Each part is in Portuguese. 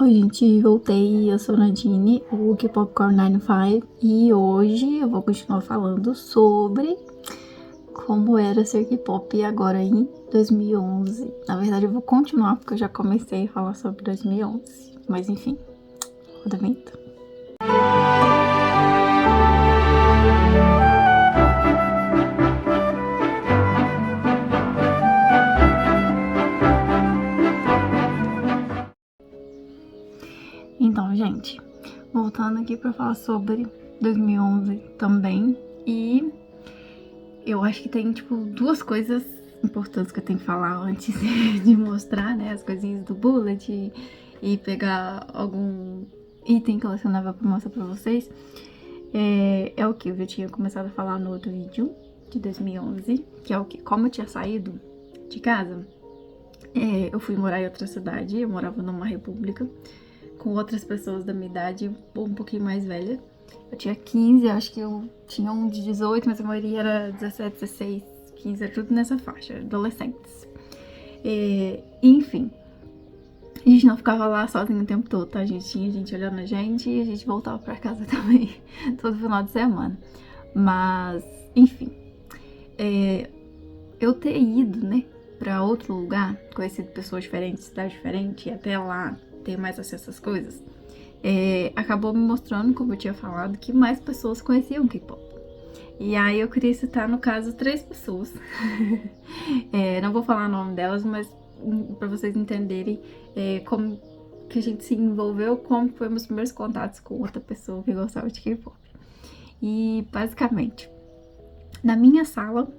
Oi, gente, voltei. Eu sou Nadine, o K-Popcorn 95, e hoje eu vou continuar falando sobre como era ser K-pop agora em 2011. Na verdade, eu vou continuar porque eu já comecei a falar sobre 2011, mas enfim, roda a vinheta. Então, gente, voltando aqui para falar sobre 2011 também, e eu acho que tem, tipo, duas coisas importantes que eu tenho que falar antes de mostrar, né, as coisinhas do bullet e pegar algum item colecionável pra mostrar pra vocês. É o que eu já tinha começado a falar no outro vídeo de 2011, que é o que, como eu tinha saído de casa, eu fui morar em outra cidade, eu morava numa república, com outras pessoas da minha idade, um pouquinho mais velha. Eu tinha 15, acho que eu tinha um de 18, mas a maioria era 17, 16, 15, era tudo nessa faixa, adolescentes. Enfim, a gente não ficava lá sozinho o tempo todo, tá? A gente tinha gente olhando a gente e a gente voltava pra casa também, todo final de semana. Mas, enfim, eu ter ido, né, pra outro lugar, conhecido pessoas diferentes, cidade diferente, e até lá ter mais acesso às coisas, acabou me mostrando, como eu tinha falado, que mais pessoas conheciam K-pop. E aí eu queria citar, no caso, 3 pessoas. Não vou falar o nome delas, mas para vocês entenderem como que a gente se envolveu, como foi meus primeiros contatos com outra pessoa que gostava de K-pop. E basicamente, na minha sala,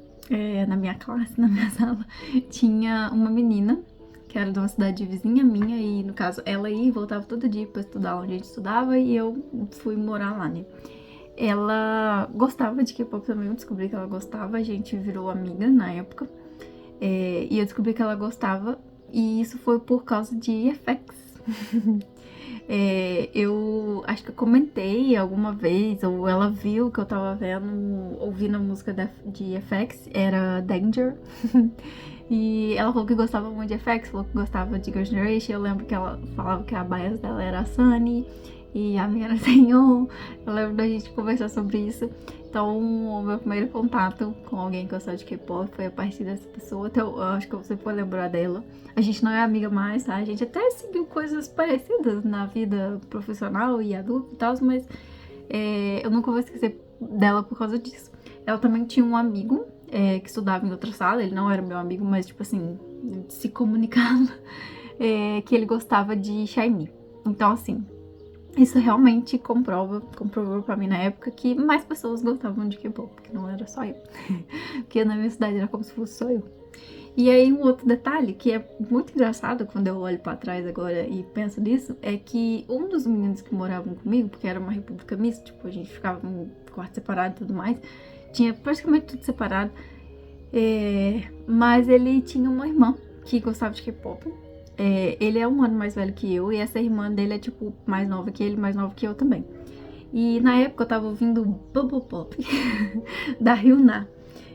na minha classe, na minha sala, tinha uma menina que era de uma cidade vizinha minha, e no caso ela ia e voltava todo dia pra estudar onde a gente estudava, e eu fui morar lá, né? Ela gostava de K-pop também, eu descobri que ela gostava, a gente virou amiga na época, e eu descobri que ela gostava, e isso foi por causa de FX. Eu acho que eu comentei alguma vez, ou ela viu que eu tava ouvindo a música de FX, era Danger. E ela falou que gostava muito de FX, falou que gostava de Girl Generation. Eu lembro que ela falava que a bias dela era a Sunny e a minha era Taeyeon. Eu lembro da gente conversar sobre isso. Então, o meu primeiro contato com alguém que gostava de K-pop foi a partir dessa pessoa. Então, eu acho que você pode lembrar dela. A gente não é amiga mais, tá? A gente até seguiu coisas parecidas na vida profissional e adulta e tal, mas eu nunca vou esquecer dela por causa disso. Ela também tinha um amigo que estudava em outra sala, ele não era meu amigo, mas tipo assim, se comunicava, que ele gostava de SHINee. Então assim, isso realmente comprovou pra mim na época que mais pessoas gostavam de K-pop, que não era só eu. Porque na minha cidade era como se fosse só eu. E aí um outro detalhe que é muito engraçado quando eu olho pra trás agora e penso nisso, é que um dos meninos que moravam comigo, porque era uma república mista, tipo, a gente ficava em quarto separado e tudo mais, tinha praticamente tudo separado, mas ele tinha uma irmã que gostava de K-pop. Ele é um ano mais velho que eu, e essa irmã dele é tipo mais nova que ele, mais nova que eu também. E na época eu tava ouvindo Bubble Pop da Hyuna.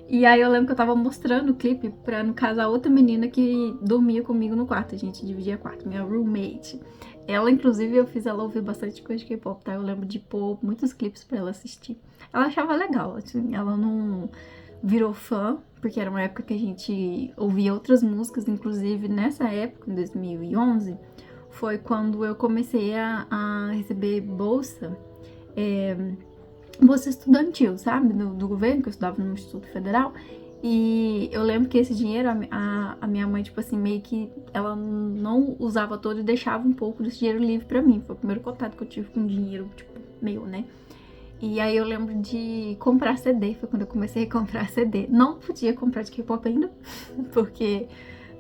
E aí eu lembro que eu tava mostrando o clipe pra, no caso, a outra menina que dormia comigo no quarto. A gente dividia quarto, minha roommate. Ela, inclusive, eu fiz ela ouvir bastante coisa de K-pop, tá? Eu lembro de pôr muitos clipes pra ela assistir. Ela achava legal, assim, ela não virou fã, porque era uma época que a gente ouvia outras músicas, inclusive nessa época, em 2011, foi quando eu comecei a receber bolsa, bolsa estudantil, sabe? Do governo, que eu estudava no Instituto Federal. E eu lembro que esse dinheiro, a minha mãe, tipo assim, meio que ela não usava todo e deixava um pouco desse dinheiro livre pra mim. Foi o primeiro contato que eu tive com dinheiro, tipo, meu, né? E aí eu lembro de comprar CD, foi quando eu comecei a comprar CD. Não podia comprar de K-pop ainda, porque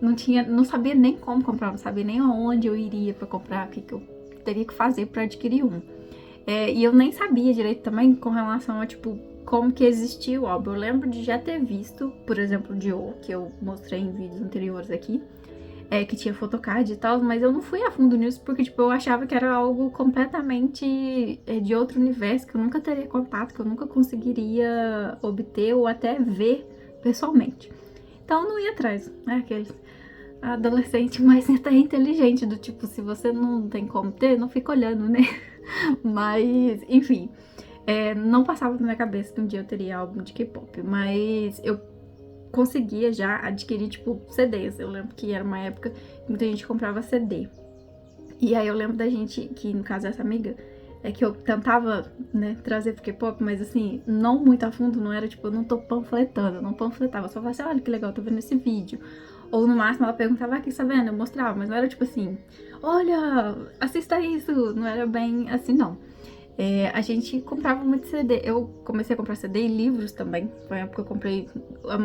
não sabia nem como comprar, não sabia nem aonde eu iria pra comprar, o que eu teria que fazer pra adquirir um. E eu nem sabia direito também com relação a, tipo, como que existia o álbum. Eu lembro de já ter visto, por exemplo, o Dio, que eu mostrei em vídeos anteriores aqui, que tinha photocard e tal, mas eu não fui a fundo nisso porque, tipo, eu achava que era algo completamente de outro universo, que eu nunca teria contato, que eu nunca conseguiria obter ou até ver pessoalmente. Então eu não ia atrás, né, aqueles... adolescente mais até inteligente, do tipo, se você não tem como ter, não fica olhando, né? Mas, enfim, não passava na minha cabeça que um dia eu teria álbum de K-pop, mas eu conseguia já adquirir, tipo, CDs. Eu lembro que era uma época que muita gente comprava CD. E aí eu lembro da gente, que no caso essa amiga, que eu tentava, né, trazer pro K-pop, mas assim, não muito a fundo, não era tipo, eu não tô panfletando, eu não panfletava, só falava assim, olha que legal, tô vendo esse vídeo. Ou no máximo ela perguntava, ah, o que você tá vendo? Eu mostrava, mas não era tipo assim, olha, assista isso, não era bem assim não. A gente comprava muito CD, eu comecei a comprar CD e livros também, foi a época que eu comprei,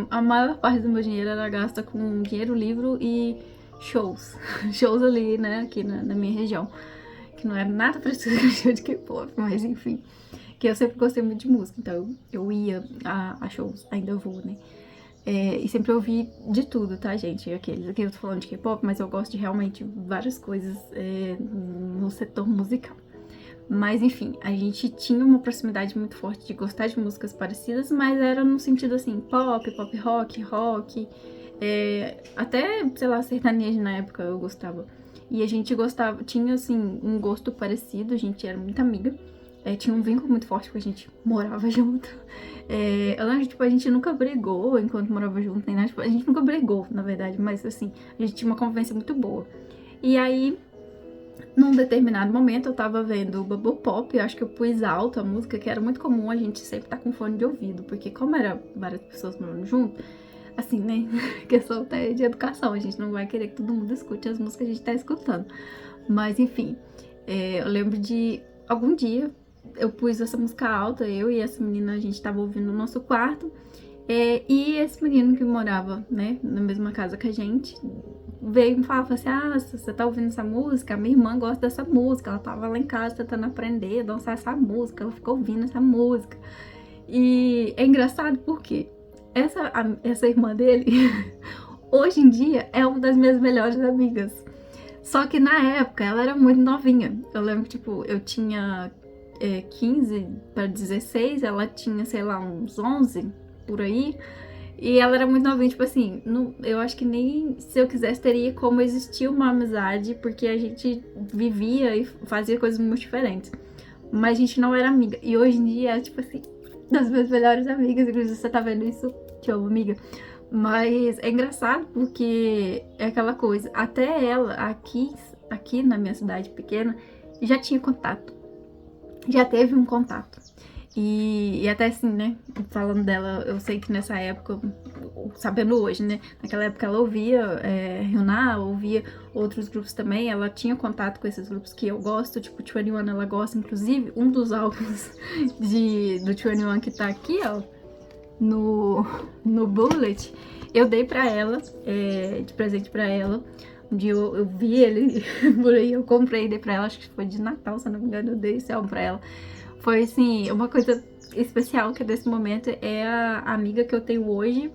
a maior parte do meu dinheiro era gasta com dinheiro, livro e shows, shows ali, né, aqui na minha região, que não era nada parecido com o show de K-pop, mas enfim, que eu sempre gostei muito de música, então eu ia a shows, ainda vou, né. E sempre ouvi de tudo, tá, gente? Aqui eu tô falando de K-pop, mas eu gosto de realmente várias coisas no setor musical. Mas enfim, a gente tinha uma proximidade muito forte de gostar de músicas parecidas, mas era no sentido assim, pop, pop rock, rock, até, sei lá, sertanejo na época eu gostava. E a gente gostava, tinha assim, um gosto parecido, a gente era muito amiga. Tinha um vínculo muito forte porque a gente morava junto. Eu lembro que tipo, a gente nunca brigou enquanto morava junto, nem nada. Tipo, a gente nunca brigou, na verdade, mas assim, a gente tinha uma convivência muito boa. E aí, num determinado momento, eu tava vendo o Bubble Pop, eu acho que eu pus alto a música, que era muito comum a gente sempre estar com fone de ouvido, porque como era várias pessoas morando junto, assim, né, questão até de educação, a gente não vai querer que todo mundo escute as músicas que a gente tá escutando. Mas enfim, eu lembro de algum dia eu pus essa música alta, eu e essa menina, a gente tava ouvindo no nosso quarto, e esse menino que morava, né, na mesma casa que a gente, veio me falar assim, ah, você tá ouvindo essa música? A minha irmã gosta dessa música, ela tava lá em casa tentando aprender a dançar essa música, ela ficou ouvindo essa música. E é engraçado porque essa irmã dele, hoje em dia, é uma das minhas melhores amigas. Só que na época ela era muito novinha. Eu lembro que, tipo, eu tinha 15 para 16, ela tinha, sei lá, uns 11 por aí. E ela era muito novinha, tipo assim, eu acho que nem se eu quisesse teria como existir uma amizade, porque a gente vivia e fazia coisas muito diferentes. Mas a gente não era amiga. E hoje em dia é, tipo assim, das minhas melhores amigas. Inclusive, você tá vendo isso? Te amo, amiga. Mas é engraçado porque é aquela coisa, até ela aqui na minha cidade pequena, já tinha contato. Já teve um contato. E até assim, né, falando dela, eu sei que nessa época, sabendo hoje, né, naquela época ela ouvia Hyuna, ouvia outros grupos também, ela tinha contato com esses grupos que eu gosto, tipo 21 ela gosta, inclusive um dos álbuns do 21 que tá aqui, ó, no Bullet, eu dei pra ela, de presente pra ela. Um dia eu vi ele por aí, eu comprei e dei pra ela, acho que foi de Natal, se eu não me engano, eu dei esse álbum pra ela. Foi, assim, uma coisa especial que desse momento é a amiga que eu tenho hoje,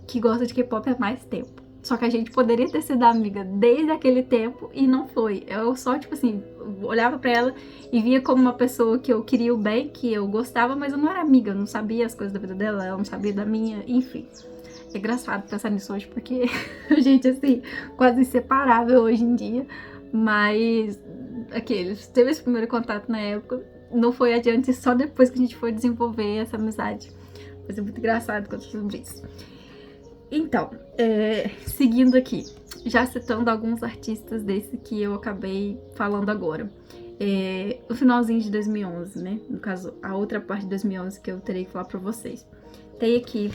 que gosta de K-pop há mais tempo. Só que a gente poderia ter sido amiga desde aquele tempo e não foi. Eu só, tipo assim, olhava pra ela e via como uma pessoa que eu queria o bem, que eu gostava, mas eu não era amiga, eu não sabia as coisas da vida dela, ela não sabia da minha, enfim. É engraçado pensar nisso hoje, porque a gente, assim, quase inseparável hoje em dia. Mas, teve esse primeiro contato na época, não foi adiante só depois que a gente foi desenvolver essa amizade. Mas é muito engraçado contar sobre isso. Então, seguindo aqui, já citando alguns artistas desse que eu acabei falando agora. No finalzinho de 2011, né? No caso, a outra parte de 2011 que eu terei que falar pra vocês. Tem aqui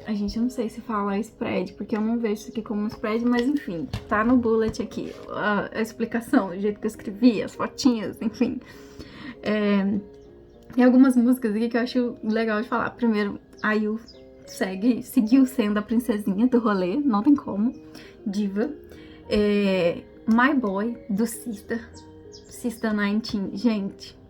a gente não sei se fala spread, porque eu não vejo isso aqui como um spread, mas enfim, tá no bullet aqui, a explicação, o jeito que eu escrevi, as fotinhas, enfim. Tem algumas músicas aqui que eu acho legal de falar. Primeiro, a IU seguiu sendo a princesinha do rolê, não tem como, diva. My Boy, do Sister 19, gente...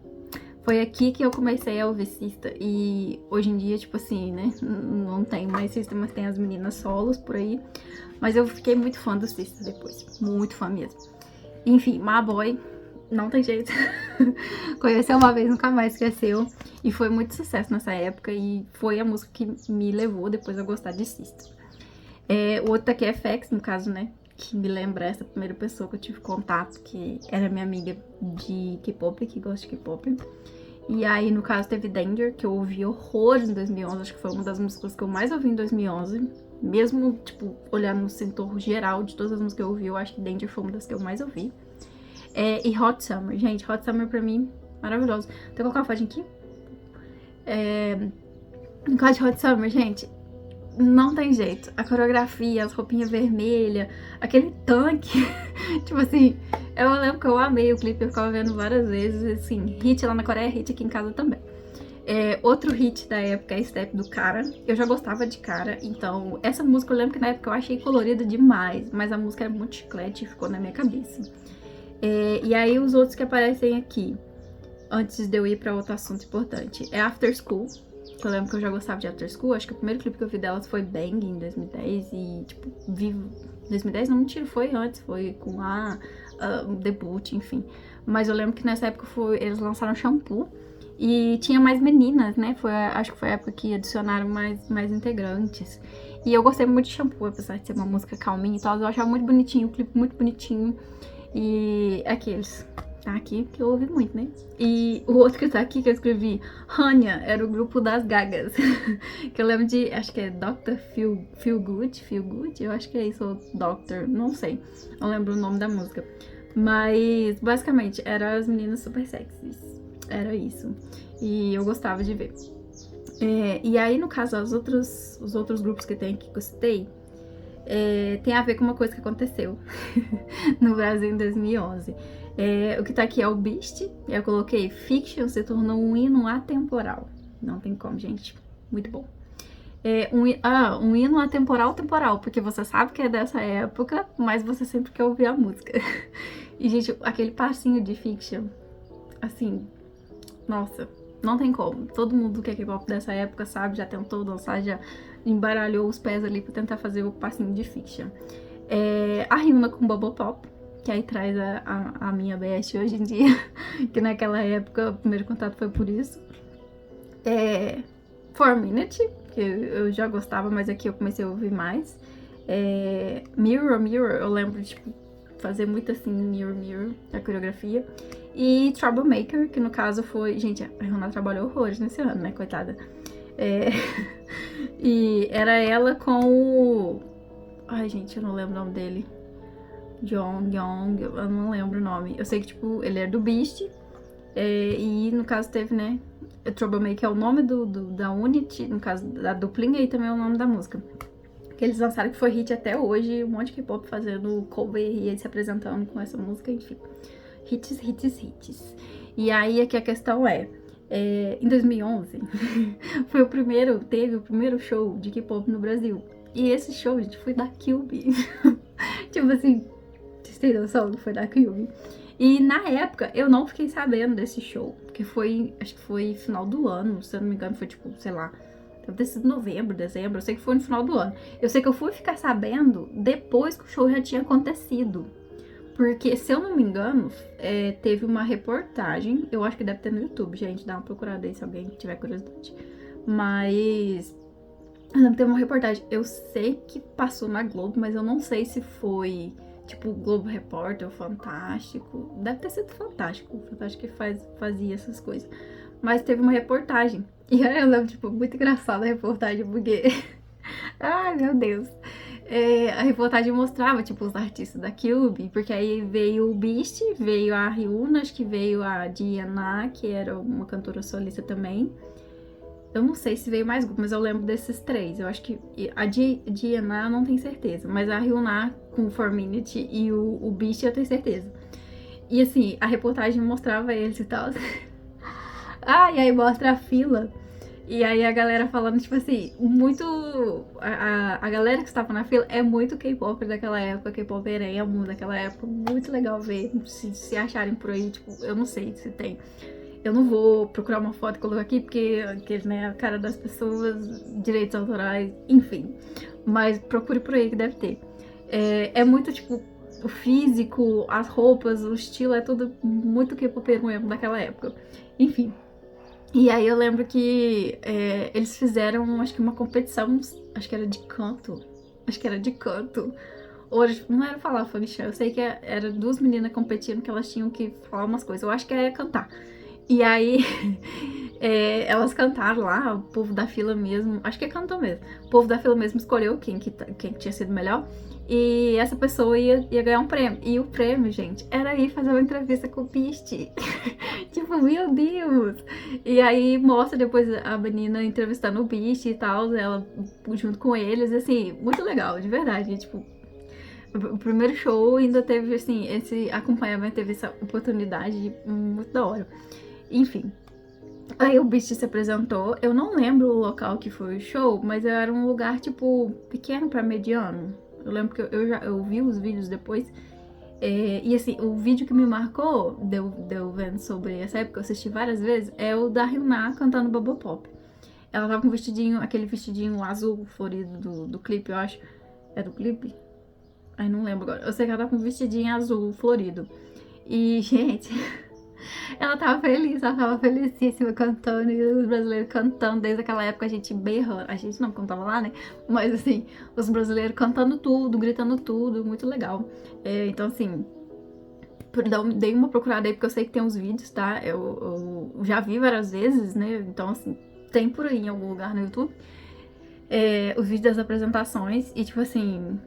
Foi aqui que eu comecei a ouvir Sister e hoje em dia, tipo assim, né, não tem mais Sister, mas tem as meninas solos por aí. Mas eu fiquei muito fã do Sister depois, muito fã mesmo. Enfim, My Boy, não tem jeito. Conheceu uma vez, nunca mais esqueceu. E foi muito sucesso nessa época e foi a música que me levou depois a gostar de Sister. O outro aqui é FX, no caso, né? Que me lembra essa primeira pessoa que eu tive contato, que era minha amiga de K-pop, que gosta de K-pop. E aí, no caso, teve Danger, que eu ouvi horrores em 2011. Acho que foi uma das músicas que eu mais ouvi em 2011. Mesmo, tipo, olhar no setor geral de todas as músicas que eu ouvi, eu acho que Danger foi uma das que eu mais ouvi. E Hot Summer. Gente, Hot Summer pra mim, maravilhoso. Vou colocar uma foto aqui. No caso de Hot Summer, gente, não tem jeito. A coreografia, as roupinhas vermelhas, aquele tanque. Tipo assim, eu lembro que eu amei o clipe, eu ficava vendo várias vezes. Assim, hit lá na Coreia, hit aqui em casa também. Outro hit da época é Step do Cara. Eu já gostava de Cara, então essa música eu lembro que na época eu achei colorida demais, mas a música era muito chiclete e ficou na minha cabeça. E aí os outros que aparecem aqui, antes de eu ir pra outro assunto importante, é After School. Eu lembro que eu já gostava de After School. Acho que o primeiro clipe que eu vi delas foi Bang, em 2010. E, tipo, vi... 2010 não, mentira, foi antes. Foi com o debut, enfim. Mas eu lembro que nessa época eles lançaram Shampoo. E tinha mais meninas, né? Acho que foi a época que adicionaram mais integrantes. E eu gostei muito de Shampoo, apesar de ser uma música calminha e tal. Eu achava muito bonitinho, o clipe muito bonitinho. E aqueles... Tá aqui, que eu ouvi muito, né? E o outro que tá aqui, que eu escrevi, Hanya, era o grupo das gagas. Que eu lembro de, acho que é Dr. Feel Good, eu acho que é isso, ou Doctor, não sei. Não lembro o nome da música. Mas, basicamente, eram as meninas super sexys. Era isso. E eu gostava de ver. E aí, no caso, os outros grupos que tem aqui que eu citei, tem a ver com uma coisa que aconteceu no Brasil em 2011. O que tá aqui é o Beast. Eu coloquei Fiction se tornou um hino atemporal. Não tem como, gente. Muito bom. Um hino atemporal, porque você sabe que é dessa época, mas você sempre quer ouvir a música. E, gente, aquele passinho de Fiction, assim, nossa, não tem como. Todo mundo que é K-pop dessa época sabe, já tentou dançar, já embaralhou os pés ali pra tentar fazer o passinho de Fiction. A Hyuna com Bubble Pop, que aí traz a minha best hoje em dia, que naquela época o primeiro contato foi por isso. 4Minute, que eu já gostava, mas aqui eu comecei a ouvir mais. Mirror, eu lembro de tipo, fazer muito assim, Mirror, a coreografia. E Troublemaker, que no caso foi... Gente, a Hyuna trabalhou horrores nesse ano, né, coitada. E era ela com o... Ai, gente, eu não lembro o nome dele. Jong, eu não lembro o nome. Eu sei que, tipo, ele é do Beast. E no caso teve, né? Troublemaker é o nome da unit, no caso da duplinha, e também é o nome da música. Que eles lançaram, que foi hit até hoje. Um monte de K-pop fazendo cover e eles se apresentando com essa música, enfim. Hits. E aí aqui a questão em 2011, teve o primeiro show de K-pop no Brasil. E esse show, gente, foi da Cube. Tipo assim, vocês têm noção que foi da Cube? E na época, eu não fiquei sabendo desse show, porque acho que foi final do ano, se eu não me engano, foi tipo, sei lá, deve ter sido novembro, dezembro, eu sei que foi no final do ano. Eu sei que eu fui ficar sabendo depois que o show já tinha acontecido. Porque, se eu não me engano, teve uma reportagem, eu acho que deve ter no YouTube, gente, dá uma procurada aí se alguém tiver curiosidade. Mas... Tem uma reportagem, eu sei que passou na Globo, mas eu não sei se foi, tipo, Globo Repórter ou Fantástico. Deve ter sido Fantástico, o Fantástico que fazia essas coisas. Mas teve uma reportagem, e aí eu lembro, tipo, muito engraçada a reportagem, porque... Ai, meu Deus. A reportagem mostrava, tipo, os artistas da Cube, porque aí veio o Beast, veio a Hyuna, acho que veio a Diana, que era uma cantora solista também. Eu não sei se veio mais grupo, mas eu lembro desses três. Eu acho que a Diana eu não tenho certeza, mas a Hyuna com 4Minute e o Beast eu tenho certeza. E assim, a reportagem mostrava eles e tal. E aí mostra a fila. E aí a galera falando, tipo assim, muito... A galera que estava na fila é muito K-pop daquela época, K-pop emo daquela época. Muito legal ver, se acharem por aí, tipo, eu não sei se tem. Eu não vou procurar uma foto e colocar aqui, porque né, a cara das pessoas, direitos autorais, enfim. Mas procure por aí que deve ter. É muito, tipo, o físico, as roupas, o estilo, é tudo muito K-popero mesmo daquela época. Enfim. E aí eu lembro que eles fizeram, acho que uma competição, acho que era de canto. acho que era de canto. Ou não era falar function, eu sei que era duas meninas competindo que elas tinham que falar umas coisas. Eu acho que era cantar. E aí, elas cantaram lá, o povo da fila mesmo, acho que cantou mesmo. O povo da fila mesmo escolheu quem tinha sido melhor. E essa pessoa ia ganhar um prêmio. E o prêmio, gente, era ir fazer uma entrevista com o Beast. Tipo, meu Deus! E aí mostra depois a menina entrevistando o Beast e tal, ela junto com eles, assim, muito legal, de verdade. Tipo, o primeiro show ainda teve, assim, esse acompanhamento, teve essa oportunidade muito da hora. Enfim. Aí o Beast se apresentou. Eu não lembro o local que foi o show, mas era um lugar, tipo, pequeno pra mediano. Eu lembro que eu vi os vídeos depois. E assim, o vídeo que me marcou, deu vendo sobre essa época, eu assisti várias vezes, é o da Hyuna cantando Bubble Pop. Ela tava com um vestidinho, aquele vestidinho azul florido do clipe, eu acho. É do clipe? Ai, não lembro agora. Eu sei que ela tava com um vestidinho azul florido. E, gente, ela tava feliz, ela tava felicíssima cantando, e os brasileiros cantando, desde aquela época a gente berrando, a gente não cantava lá, né? Mas assim, os brasileiros cantando tudo, gritando tudo, muito legal. Então assim, dei uma procurada aí, porque eu sei que tem uns vídeos, tá? Eu já vi várias vezes, né? Então assim, tem por aí em algum lugar no YouTube os vídeos das apresentações, e tipo assim,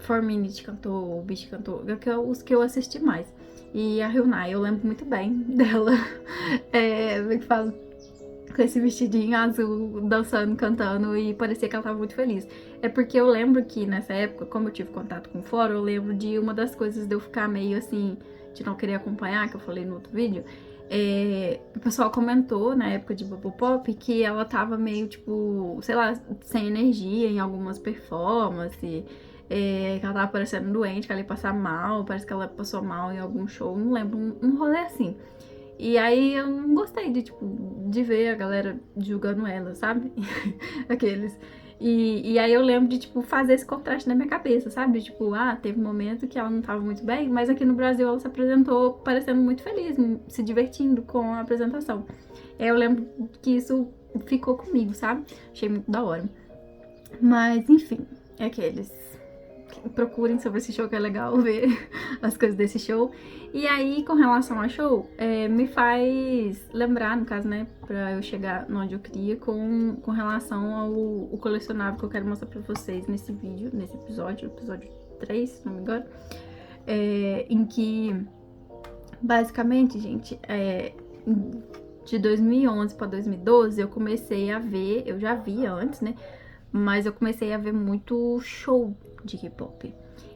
4Minute cantou, o Beast cantou, que é os que eu assisti mais. E a Hyuna, eu lembro muito bem dela, como é que fala? Com esse vestidinho azul, dançando, cantando, e parecia que ela tava muito feliz. É porque eu lembro que nessa época, como eu tive contato com o fórum, eu lembro de uma das coisas de eu ficar meio assim, de não querer acompanhar, que eu falei no outro vídeo. O pessoal comentou na época de Bubble Pop que ela tava meio tipo, sei lá, sem energia em algumas performances. Que ela tava parecendo doente, que ela ia passar mal, parece que ela passou mal em algum show, não lembro, um rolê assim. E aí eu não gostei de, tipo, de ver a galera julgando ela, sabe? Aqueles. E aí eu lembro de, tipo, fazer esse contraste na minha cabeça, sabe? Tipo, teve um momento que ela não tava muito bem, mas aqui no Brasil ela se apresentou parecendo muito feliz, se divertindo com a apresentação. Eu lembro que isso ficou comigo, sabe? Achei muito da hora. Mas, enfim, é aqueles. Procurem sobre esse show, que é legal ver as coisas desse show. E aí, com relação ao show, me faz lembrar, no caso, né, pra eu chegar onde eu queria, com relação ao colecionável que eu quero mostrar pra vocês nesse vídeo, nesse episódio 3, se não me engano, em que, basicamente, gente, de 2011 pra 2012, eu comecei a ver, eu já via antes, né, mas eu comecei a ver muito show de K-pop.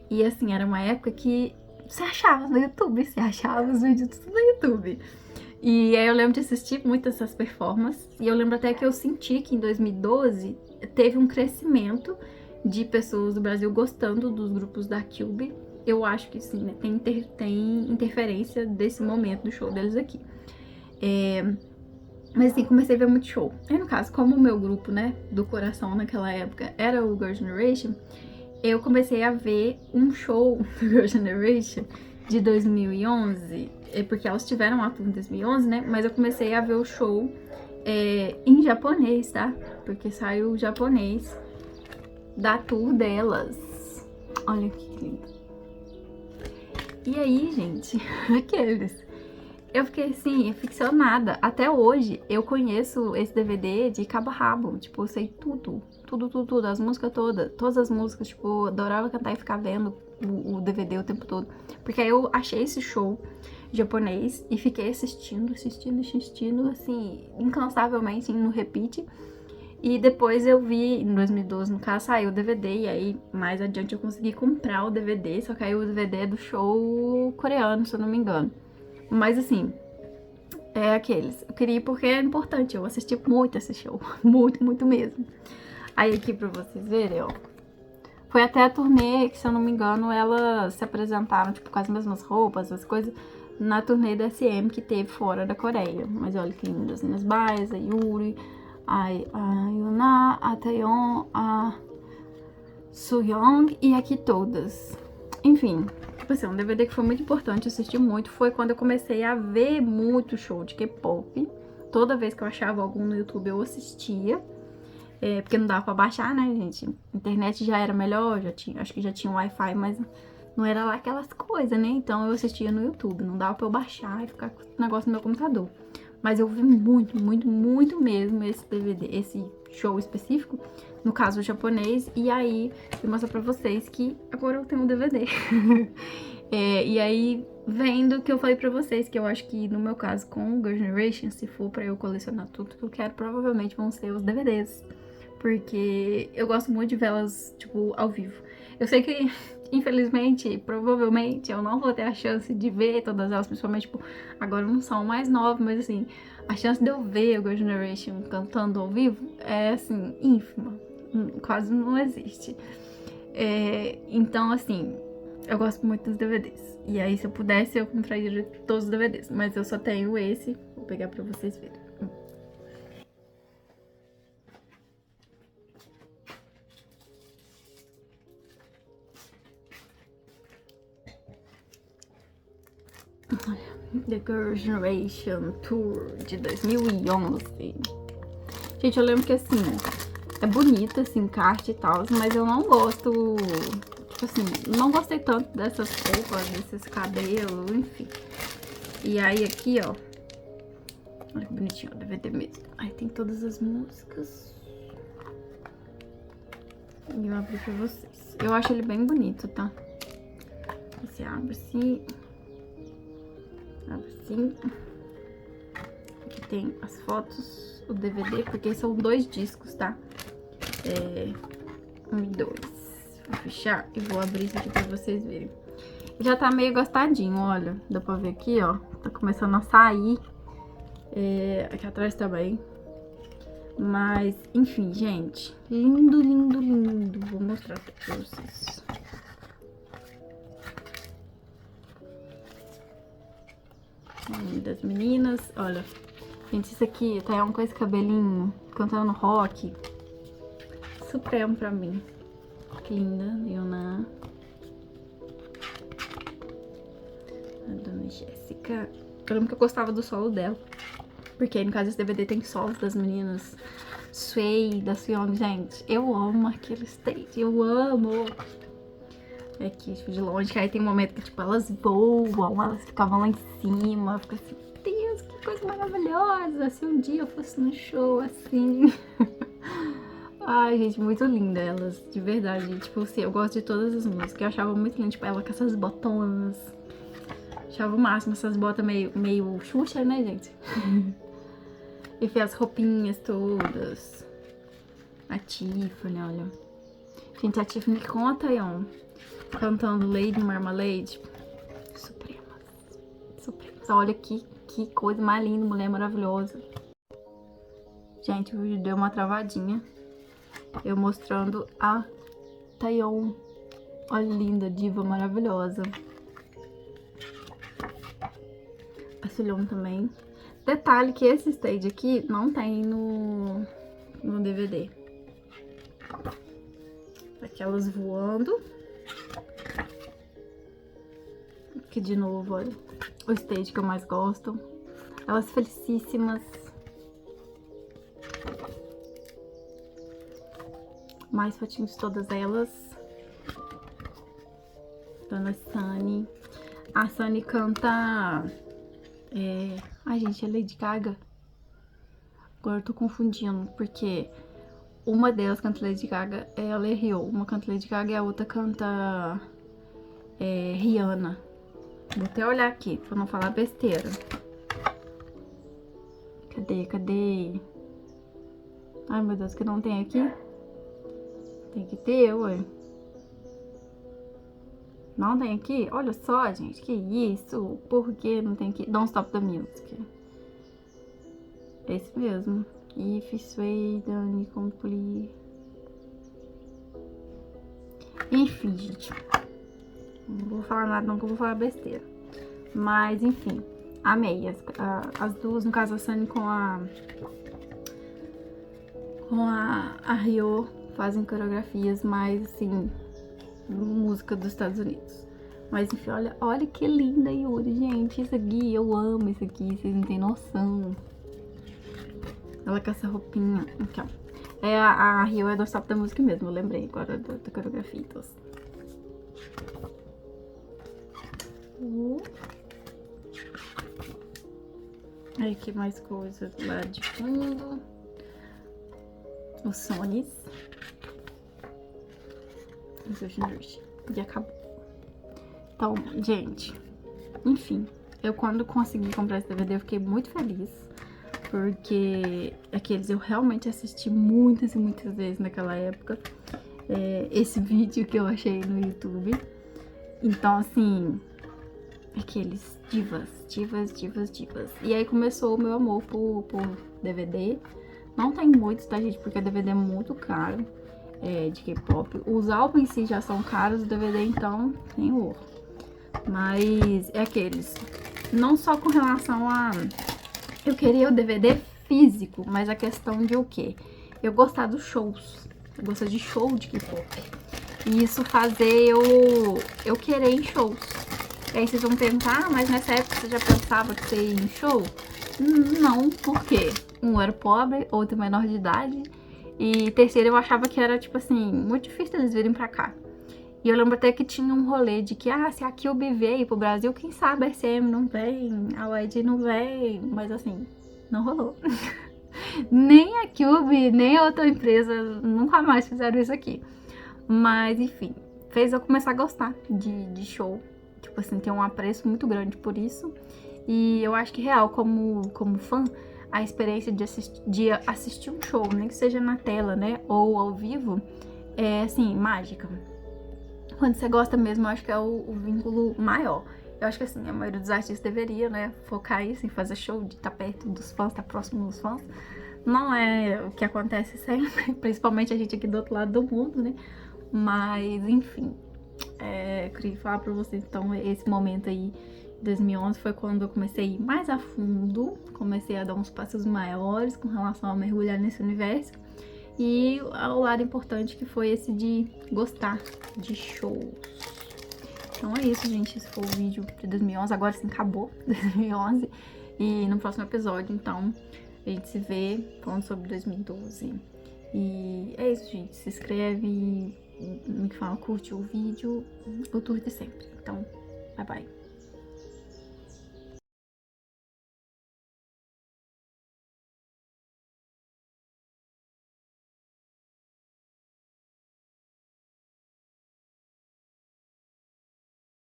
E assim, era uma época que você achava no YouTube, você achava os vídeos tudo no YouTube. E aí eu lembro de assistir muitas dessas performances, e eu lembro até que eu senti que em 2012 teve um crescimento de pessoas do Brasil gostando dos grupos da Cube. Eu acho que sim, né? Tem interferência desse momento do show deles aqui. Mas assim, comecei a ver muito show. Aí no caso, como o meu grupo, né, do coração naquela época era o Girl Generation, eu comecei a ver um show do Girl Generation de 2011, porque elas tiveram a tour em 2011, né? Mas eu comecei a ver o show em japonês, tá? Porque saiu o japonês da tour delas. Olha que lindo. E aí, gente, aqueles. Eu fiquei assim, ficcionada. Até hoje, eu conheço esse DVD de cabo a rabo. Tipo, eu sei tudo. Tudo. As músicas todas. Todas as músicas. Tipo, eu adorava cantar e ficar vendo o DVD o tempo todo. Porque aí eu achei esse show japonês e fiquei assistindo, assim, incansavelmente, no repeat. E depois eu vi, em 2012, no caso, saiu o DVD. E aí, mais adiante, eu consegui comprar o DVD. Só que aí o DVD é do show coreano, se eu não me engano. Mas assim, aqueles. Eu queria ir porque é importante. Eu assisti muito esse show. Muito mesmo. Aí aqui pra vocês verem, ó. Foi até a turnê que, se eu não me engano, elas se apresentaram, tipo, com as mesmas roupas, as coisas, na turnê da SM que teve fora da Coreia. Mas olha que lindas. As Bias, a Yuri, a Yuna, a Taeyeon, a Sooyoung e aqui todas. Enfim, tipo assim, um DVD que foi muito importante, eu assisti muito, foi quando eu comecei a ver muito show de K-pop. Toda vez que eu achava algum no YouTube, eu assistia. Porque não dava pra baixar, né, gente? A internet já era melhor, acho que já tinha Wi-Fi, mas não era lá aquelas coisas, né? Então eu assistia no YouTube, não dava pra eu baixar e ficar com o negócio no meu computador. Mas eu vi muito, muito, muito mesmo esse DVD, esse show específico, no caso o japonês, e aí eu mostro pra vocês que agora eu tenho um DVD. E aí, vendo que eu falei pra vocês, que eu acho que no meu caso com o Girl Generation, se for pra eu colecionar tudo que eu quero, provavelmente vão ser os DVDs. Porque eu gosto muito de vê-las, tipo, ao vivo. Eu sei que, infelizmente, provavelmente, eu não vou ter a chance de ver todas elas, principalmente, tipo, agora não são mais novas, mas assim, a chance de eu ver o Girl Generation cantando ao vivo é, assim, ínfima. Quase não existe. Então, assim, eu gosto muito dos DVDs. E aí, se eu pudesse, eu compraria todos os DVDs. Mas eu só tenho esse. Vou pegar pra vocês verem. The Girl Generation Tour de 2011. Gente, eu lembro que assim, é bonita esse encarte e tal, mas eu não gosto, tipo assim, não gostei tanto dessas roupas, desses cabelos, enfim. E aí aqui, ó, olha que bonitinho o DVD mesmo. Aí tem todas as músicas. E eu abri pra vocês. Eu acho ele bem bonito, tá? Você abre assim. Abre assim. Aqui tem as fotos, o DVD, porque são 2 discos, tá? 1 e 2. Vou fechar e vou abrir isso aqui pra vocês verem. Já tá meio gastadinho, olha. Dá pra ver aqui, ó. Tá começando a sair. Aqui atrás também. Mas, enfim, gente. Lindo, lindo, lindo. Vou mostrar pra vocês. Das meninas, olha. Gente, isso aqui tá com esse cabelinho cantando rock. Supremo pra mim. Que linda, Leona. A dona Jéssica. Eu lembro que eu gostava do solo dela. Porque aí, no caso, esse DVD tem solos das meninas. Sway, da Suyeong, gente. Eu amo aquele stage. Eu amo. Aqui, tipo, de longe. Que aí tem um momento que, tipo, elas voam. Elas ficavam lá em cima. Fica assim, Deus, que coisa maravilhosa. Se um dia eu fosse no show, assim. Ai, gente, muito linda elas. De verdade. Tipo assim, eu gosto de todas as músicas. Eu achava muito linda, tipo, ela com essas botonas. Achava o máximo essas botas meio Xuxa, né, gente? E fez as roupinhas todas. A Tiffany, olha. Gente, a Tiffany com a Taeyeon cantando Lady Marmalade. Supremas. Supremas. Olha que coisa mais linda, mulher maravilhosa. Gente, o vídeo deu uma travadinha. Eu mostrando a Taeyeon. Olha, linda, diva maravilhosa. A Suyeong também. Detalhe que esse stage aqui não tem no DVD. Aquelas voando. Aqui de novo, olha. O stage que eu mais gosto. Elas felicíssimas. Mais fotinhos de todas elas. Dona Sunny. A Sunny canta... Ai, gente, é Lady Gaga. Agora eu tô confundindo, porque uma delas canta Lady Gaga, ela é Rio. Uma canta Lady Gaga e a outra canta Rihanna. Vou até olhar aqui, pra não falar besteira. Cadê? Ai, meu Deus, que não tem aqui? Tem que ter, ué. Não tem aqui? Olha só, gente, que isso? Por que não tem aqui? Don't Stop the Music. Esse mesmo. If Sway, Dani, Complete. Enfim, gente. Não vou falar nada não, que eu vou falar besteira. Mas, enfim. Amei. As duas, no caso, a Sunny com a Ryo fazem coreografias mais, assim, música dos Estados Unidos. Mas, enfim, olha que linda, Yuri, gente. Isso aqui, eu amo isso aqui, vocês não têm noção. Ela com essa roupinha. Aqui, ó. A Rio é do Stop da Música mesmo, eu lembrei agora da coreografia. Então. Aí aqui mais coisas lá de fundo. Os Sonys. E acabou. Então, gente, enfim, eu quando consegui comprar esse DVD eu fiquei muito feliz, porque aqueles eu realmente assisti muitas e muitas vezes naquela época, esse vídeo que eu achei no YouTube. Então, assim, aqueles divas. E aí começou o meu amor por DVD. Não tem muitos, tá, gente? Porque o DVD é muito caro, de K-pop. Os álbuns em si já são caros, o DVD, então, tem horror. Mas é aqueles, não só com relação a... Eu queria o DVD físico, mas a questão de o quê? Eu gostar dos shows. Eu gosto de show de K-pop. E isso fazer eu querer ir em shows. E aí vocês vão perguntar, mas nessa época você já pensava que você ia em show? Não, por quê? Um era pobre, outro menor de idade. E terceiro, eu achava que era, tipo assim, muito difícil eles virem pra cá. E eu lembro até que tinha um rolê de que, se a Cube veio pro Brasil, quem sabe a SM não vem, a YG não vem, mas assim, não rolou. Nem a Cube, nem a outra empresa nunca mais fizeram isso aqui. Mas, enfim, fez eu começar a gostar de show. Tipo assim, tem um apreço muito grande por isso. E eu acho que, real, como fã, a experiência de assistir um show, nem que seja na tela, né, ou ao vivo, é, assim, mágica. Quando você gosta mesmo, eu acho que é o vínculo maior. Eu acho que, assim, a maioria dos artistas deveria, né, focar isso em fazer show, de estar perto dos fãs, estar próximo dos fãs. Não é o que acontece sempre, principalmente a gente aqui do outro lado do mundo, né? Mas, enfim, eu queria falar pra vocês, então, esse momento aí, 2011, foi quando eu comecei a ir mais a fundo, comecei a dar uns passos maiores com relação a mergulhar nesse universo. E o lado importante que foi esse de gostar de shows. Então é isso, gente. Esse foi o vídeo de 2011. Agora sim, acabou 2011. E no próximo episódio, então, a gente se vê falando sobre 2012. E é isso, gente. Se inscreve, me fala, curte o vídeo. Eu curto sempre. Então, bye bye.